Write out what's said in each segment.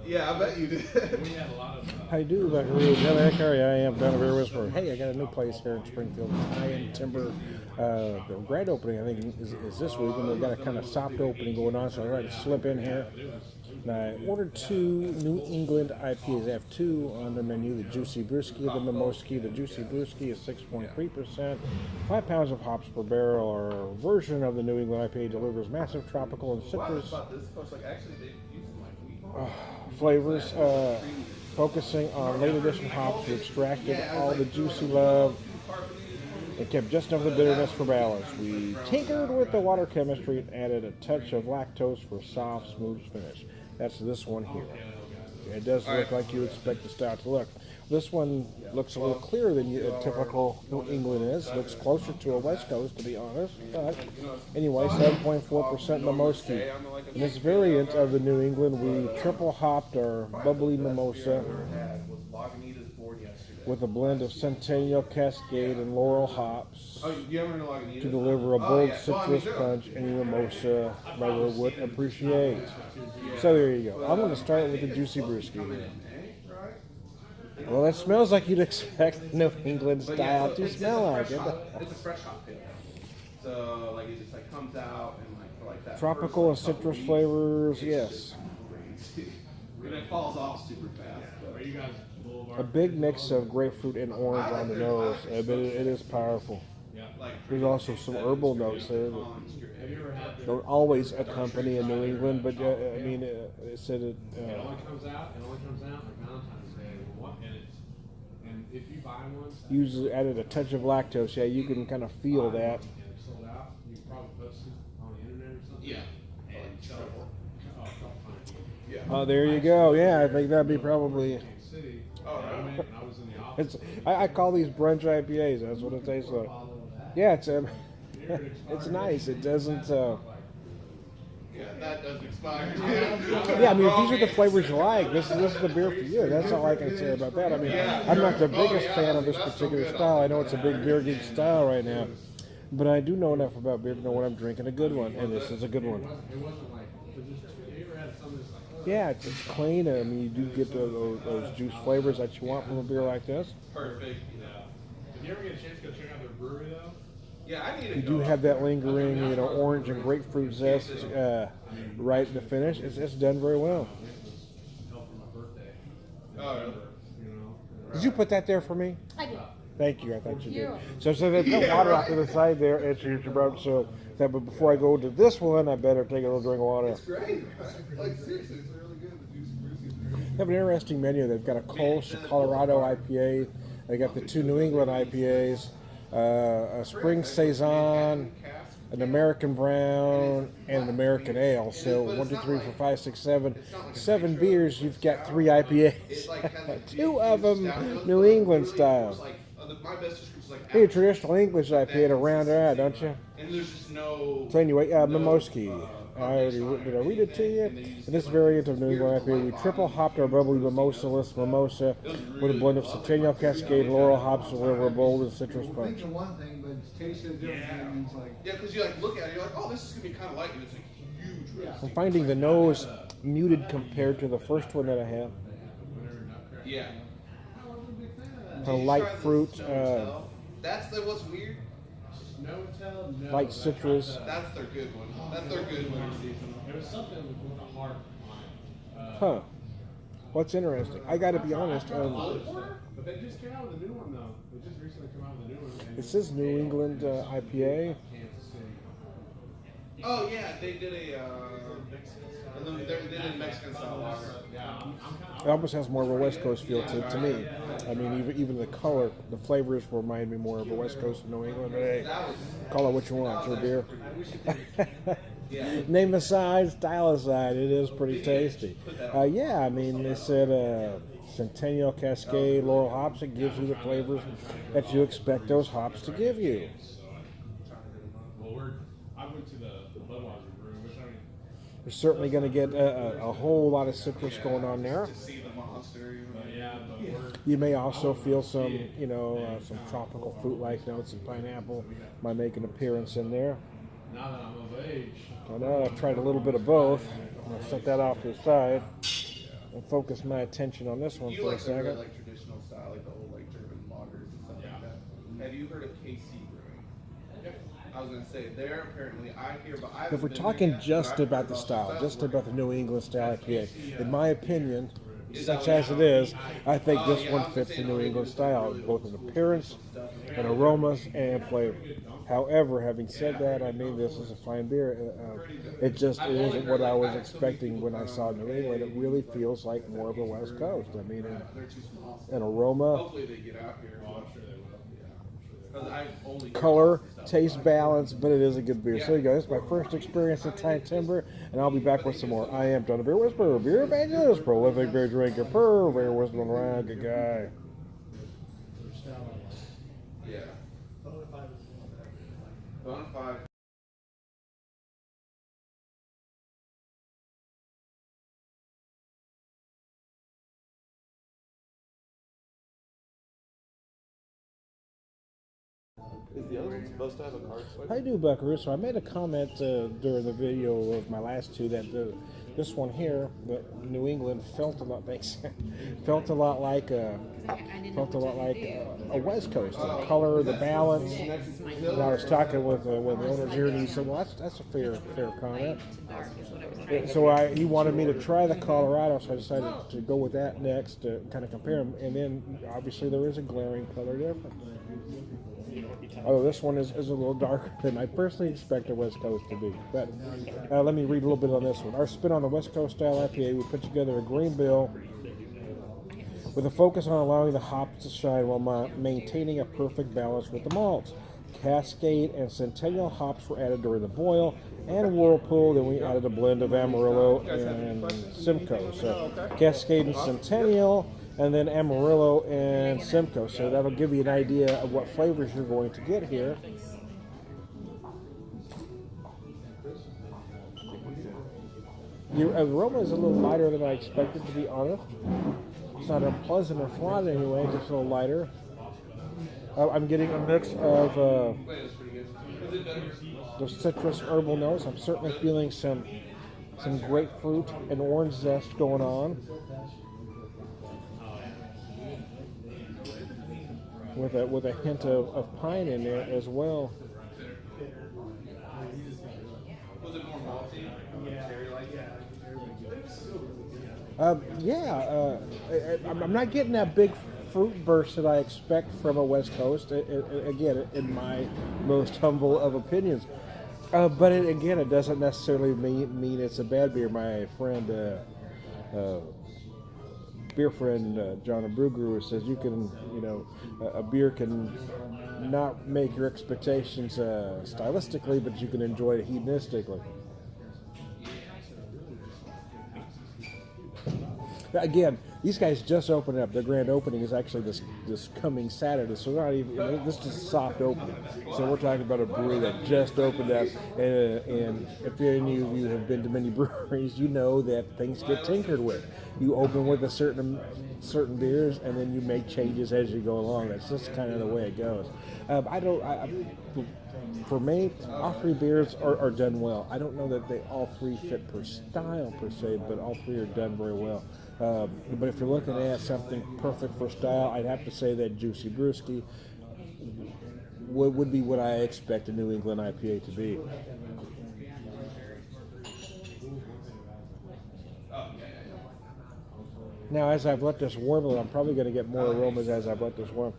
Yeah, I bet you did. We had a lot of. I do, Buckaroos. How the heck are you? I am down a Bear Whisperer. Hey, I got a new place here in Springfield. High-end Timber. The grand opening, I think, is this week, and they've got a kind of soft opening going on, so I tried to slip in here. And I ordered 2 New England IPAs. I have 2 on the menu, the Juicy Brewski, the Mimoski. The Juicy Brewski is 6.3%. 5 pounds of hops per barrel. Our version of the New England IPA delivers massive tropical and citrus flavors, focusing on late edition hops. We extracted all the juicy love and kept just enough of the bitterness for balance. We tinkered with the water chemistry and added a touch of lactose for a soft, smooth finish. That's this one here. It does look like you expect the stout to look. This one looks a little clearer than a typical New England is. Looks closer to a West Coast, to be honest. But anyway, 7.4% Mimoski. In this variant of the New England, we triple hopped our bubbly mimosa with a blend of Centennial, Cascade, and Laurel hops to deliver a bold citrus punch any mimosa lover would appreciate. So there you go. I'm going to start with the Juicy Brewski. Well, it smells like you'd expect New England style to smell like it. It's a fresh hop pale. So like it just like comes out and like that. Tropical and citrus flavors, yes. And it falls off super fast. Are you guys Boulevard? A big mix of grapefruit and orange on the nose, but it is powerful. There's also some herbal notes there that don't always accompany a New England, but I mean, it said it. It only comes out like Valentine's Day. And if you buy one, Usually added a touch of lactose. Yeah, you can kind of feel that. and it's sold out, you can probably post it on the internet or something. Yeah. And sell it for Yeah. Oh, there you go. Yeah, I think that'd be probably. City. Oh, I right. went and I was in the office. I call these brunch IPAs. That's what it tastes like. Yeah, it's it's nice. It doesn't. Yeah, that doesn't expire. Yeah, I mean, if these are the flavors you like, this is the beer for you. That's all I can say about that. I mean, I'm not the biggest fan of this particular style. I know it's a big beer geek style right now, but I do know enough about beer to know what I'm drinking. A good one, and this is a good one. It wasn't like, it was just, you ever had some that's like, oh, Yeah, it's clean. I mean, you do get those juice flavors that you want from a beer like this. Perfect. yeah. If you ever get a chance to go check out their brewery though, Yeah, I need to You go. do have that lingering, orange and grapefruit zest right in the finish. It's done very well. help for my birthday. Oh, really? You know? Did you put that there for me? I did. Thank you. I thought you did. You're So they put water off to the side there. It's your brother. So that, but before I go to this one, I better take a little drink of water. It's great. Like seriously, it's really good. The Juicy Brewski. They have an interesting menu. They've got a Kolsch, a Colorado IPA. They got the 2 New England IPAs, a Spring Saison, an American Brown, and an American Ale. So 1, 2, 3, 4, 5, 6, 7, 7 beers. You've got 3 IPAs. 2 of them New England style. My best description is like. You need a traditional English IPA to round it out, don't you? And there's just no. So anyway, Mimoski. Did I read it to you? In this variant of New England IPA, we triple hopped our bubbly mimosa-less mimosa with a blend of Centennial, Cascade, Laurel hops to deliver a bold and citrus Well, punch. think of one thing, but it's tasting different. Means like Yeah, because you like look at it, you're like, oh, this is gonna be kind of light, and it's like huge. I'm finding the nose muted compared to the first one that I had. Yeah. A light fruit, That's what's weird. No tell, no. light citrus. That's their good one. That's their good one. There was something with a heart on it. Huh. What's interesting? I got to be honest. But they just came out with a new one though. They just recently came out with a new one. and It says New England IPA. Kansas City. Oh yeah, they did a. They did a Mexican style lager. Yeah, I'm It almost has more of a West Coast feel to me. I mean, even the color, the flavors remind me more of a West Coast New England. But hey, call it what you want. It's your beer. Name aside, style aside, it is pretty tasty. Yeah, I mean, they said Centennial, Cascade, Laurel hops. It gives you the flavors that you expect those hops to give you. Well, I went to the Budweiser brewery, which I mean, You're certainly going to get a whole lot of citrus going on there. See the monster. yeah, but we're You may also feel some, some tropical fruit-like notes and pineapple might make an appearance in there. now that I'm of age, I know I've tried a little bit of both. I'm going to set that off to the side. and focus my attention on this one You for a like the real, second. like traditional style, like the old like German lagers and stuff like that. Have you heard of KC Brewing? I was gonna say they're apparently I hear, but I. If we're talking just about the style, just about the New England style IPA, in my opinion, such as it is, I think this one fits the New England style, both in appearance and aromas and flavor. However, having said that, I mean this is a fine beer. It isn't what I was expecting when I saw New England. It really feels like more of the West Coast. I mean, an aroma, Hopefully they get out here. color, taste balance, but it is a good beer. So there you go. This is my first experience at Thai Timber, and I'll be back with some more. I am John the Beer Whisperer, beer evangelist, prolific beer drinker, beer whistling around, good guy. Yeah. Bonafide. Is the other one supposed to have a card swipe? I do, Buckaroo. So I made a comment during the video of my last two that this one here, the New England, felt a lot felt a lot like a West Coast. The color, the balance. And I was talking with the owner here, and he said, "Well, that's a fair comment." So he wanted me to try the Colorado, so I decided to go with that next to kind of compare them. And then obviously there is a glaring color difference. Although this one is a little darker than I personally expect a West Coast to be. But let me read a little bit on this one. Our spin on the West Coast style IPA, we put together a green bill with a focus on allowing the hops to shine while maintaining a perfect balance with the malts. Cascade and Centennial hops were added during the boil, and Whirlpool, then we added a blend of Amarillo and Simcoe. So Cascade and Centennial, and then Amarillo and Simcoe. So that'll give you an idea of what flavors you're going to get here. Your aroma is a little lighter than I expected, to be honest. It's not unpleasant or fraught anyway, just a little lighter. I'm getting a mix of those citrus herbal notes. I'm certainly feeling some grapefruit and orange zest going on. With a hint of pine in there as well. Was it more malty? I'm not getting that big fruit burst that I expect from a West Coast. Again, in my most humble of opinions. But it doesn't necessarily mean it's a bad beer. My friend, beer friend John the Brew Guru says a beer can not make your expectations stylistically, but you can enjoy it hedonistically. Again, these guys just opened up. Their grand opening is actually this coming Saturday, so not even this is a soft opening. So we're talking about a brewery that just opened up, and if any of you have been to many breweries, you know that things get tinkered with. You open with a certain beers, and then you make changes as you go along. That's just kind of the way it goes. For me, all three beers are done well. I don't know that they all three fit per style per se, but all three are done very well. But if you're looking at something perfect for style, I'd have to say that Juicy Brewski would be what I expect a New England IPA to be. Now, as I've let this warm a little, I'm probably going to get more aromas as I've let this warm.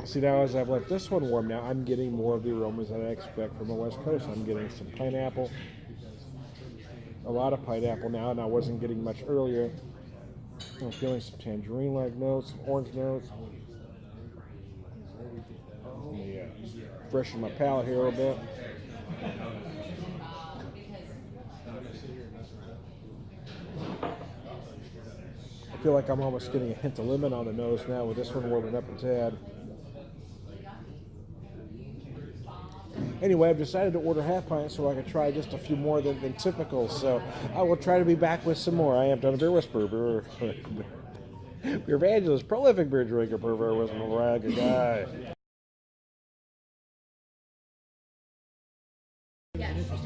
See, now as I've let this one warm, now I'm getting more of the aromas that I expect from the West Coast. I'm getting some pineapple, a lot of pineapple now, and I wasn't getting much earlier. I'm feeling some tangerine-like notes, some orange notes. Let me freshen my palate here a little bit. I feel like I'm almost getting a hint of lemon on the nose now with this one warming up a tad. Anyway, I've decided to order half pints so I can try just a few more than typical. So I will try to be back with some more. I am John the Beer Whisperer, beer evangelist, prolific beer drinker, beer whistling around, good guy.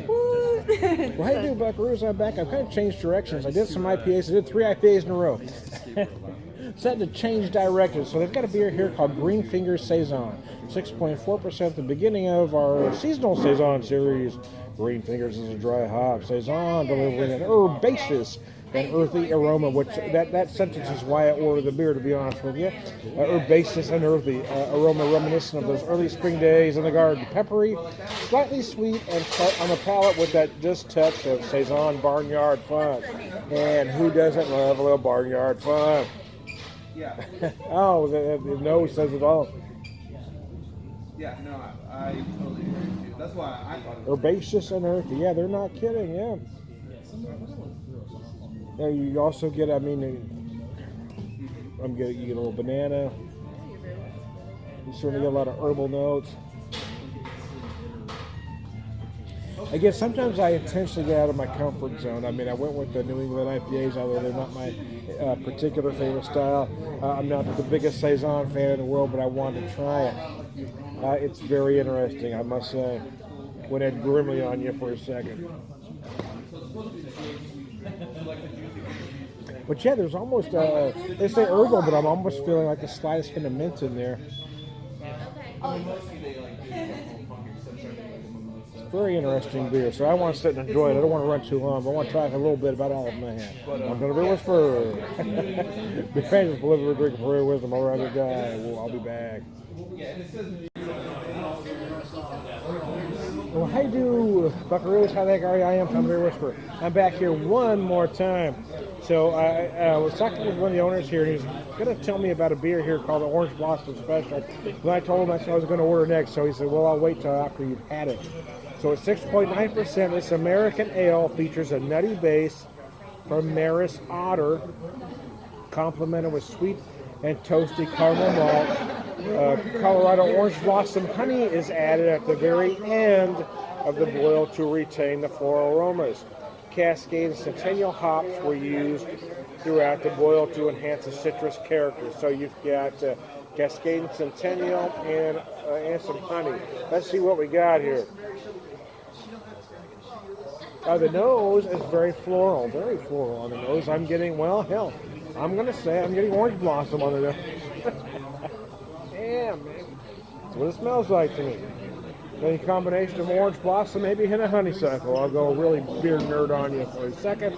Woo! Well, hey, dude, Buckaroos, I'm back. I've kind of changed directions. I did some IPAs. I did 3 IPAs in a row. Set to change directions. So they've got a beer here called Green Fingers Saison. 6.4% at the beginning of our seasonal Saison series. Green Fingers is a dry hop Saison delivering an herbaceous and earthy aroma, which that sentence is why I ordered the beer, to be honest with you. Herbaceous and earthy aroma reminiscent of those early spring days in the garden. Peppery, slightly sweet, and tart on the palate with that just touch of Saison barnyard fun. And who doesn't love a little barnyard fun? Yeah. Oh, the nose says it all. Yeah, no, I totally agree with you. That's why I thought it was Herbaceous and earthy. Yeah, they're not kidding. Yeah. Yeah, you also get, I mean, you get a little banana. You certainly get a lot of herbal notes. I guess sometimes I intentionally get out of my comfort zone. I mean, I went with the New England IPAs, although they're not my particular favorite style. I'm not the biggest Saison fan in the world, but I wanted to try it. It's very interesting, I must say. Went Ed grimly on you for a second. But yeah, there's almost, they say herbal, but I'm almost feeling like the slightest hint of mint in there. It's very interesting beer, so I want to sit and enjoy it. I don't want to run too long, but I want to talk a little bit about all of them I have. I'm going to be whisper. Be famous, deliver, drink, prayer, wisdom, or other guy. Well, I'll be back. Well, hey, do Buckaroos, how the heck are you? I am Timber Whisperer. I'm back here one more time. So I was talking with one of the owners here, and he's going to tell me about a beer here called the Orange Blossom Special. And I told him that's what I was going to order next, so he said, well, I'll wait till after you've had it. So it's 6.9%. This American ale features a nutty base from Maris Otter, complemented with sweet and toasty caramel malt. Colorado Orange Blossom honey is added at the very end of the boil to retain the floral aromas. Cascade and Centennial hops were used throughout the boil to enhance the citrus character. So you've got Cascade and Centennial and some honey. Let's see what we got here. The nose is very floral on the nose. I'm getting, well, hell, I'm going to say I'm getting Orange Blossom on the nose. Yeah, man. That's what it smells like to me. A combination of Orange Blossom, maybe a hint of honeysuckle. I'll go really beer nerd on you for a second.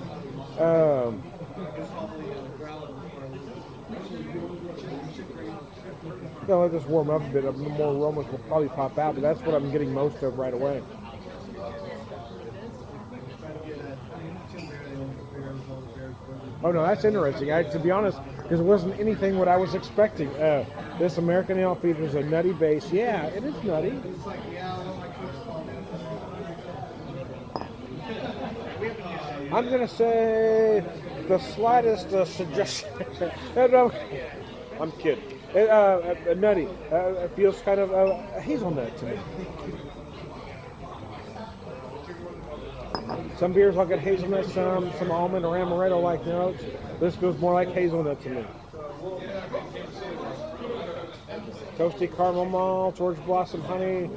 No, let this warm up a bit. More aromas will probably pop out, but that's what I'm getting most of right away. Oh no, that's interesting. To be honest, because it wasn't anything what I was expecting. This American ale features a nutty base. Yeah, it is nutty. I'm gonna say the slightest suggestion. I'm kidding. Nutty. It feels kind of hazelnut to me. Some beers I'll get hazelnut, some almond or amaretto-like notes. This feels more like hazelnut to me. Toasty caramel malt, Orange Blossom honey.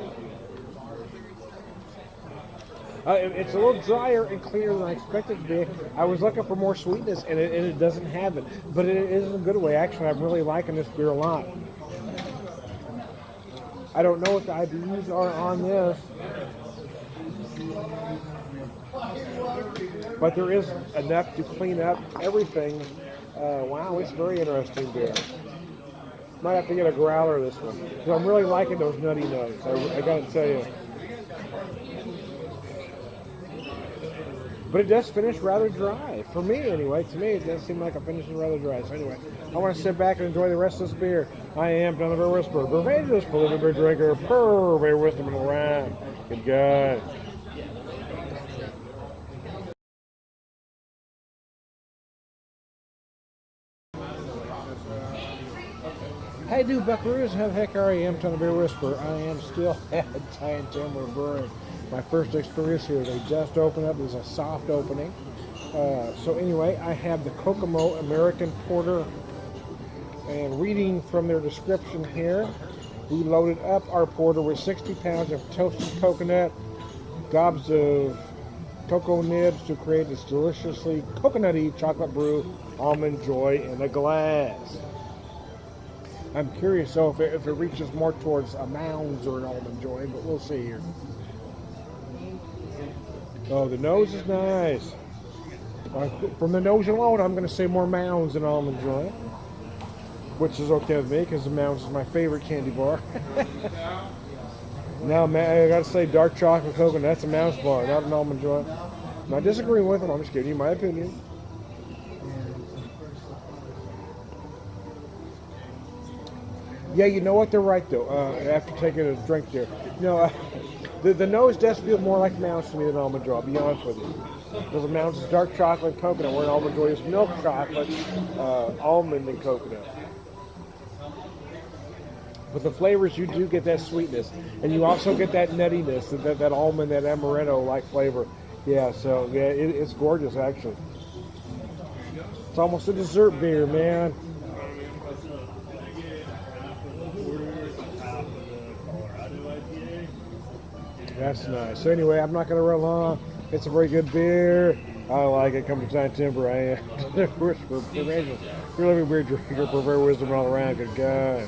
It's a little drier and cleaner than I expected it to be. I was looking for more sweetness, and it doesn't have it. But it is in a good way. Actually, I'm really liking this beer a lot. I don't know what the IBUs are on this, but there is enough to clean up everything. Wow, it's very interesting beer. Might have to get a growler this one, because I'm really liking those nutty notes. I gotta tell you. But it does finish rather dry. For me, anyway. To me, it does seem like it finishes rather dry. So anyway, I want to sit back and enjoy the rest of this beer. I am Timber Whisperer, Pervader's prolific beer drinker, Purveyor Wisdom and Rhyme. Good guy. Hey, dude, Buckaroos, how the heck are you? I'm Timber Whisperer. I am still at Timber Brewing. My first experience here. They just opened up. It was a soft opening. So anyway, I have the Kokomo American Porter. And reading from their description here, we loaded up our porter with 60 pounds of toasted coconut, gobs of cocoa nibs to create this deliciously coconutty chocolate brew almond joy in a glass. I'm curious though if it reaches more towards a Mounds or an almond joy, but we'll see here. Oh, the nose is nice. From the nose alone, I'm going to say more Mounds than almond joy, which is okay with me because the Mounds is my favorite candy bar. Now, man, I got to say dark chocolate coconut. That's a Mounds bar, not an almond joy. I'm not disagreeing with them. I'm just giving you my opinion. Yeah, you know what? They're right though. After taking a drink there, the nose does feel more like Mounds to me than almond joy. I'll be honest with you. Because the Mounds is dark chocolate and coconut, where an almond joy is milk chocolate, almond and coconut. But the flavors, you do get that sweetness, and you also get that nuttiness, that almond, that amaretto-like flavor. Yeah, so yeah, it's gorgeous actually. It's almost a dessert beer, man. That's nice. So anyway, I'm not going to run long. It's a very good beer. I like it. Come to Giant Timber. I am. We're living beer drinker, prefer wisdom all around. Good guy.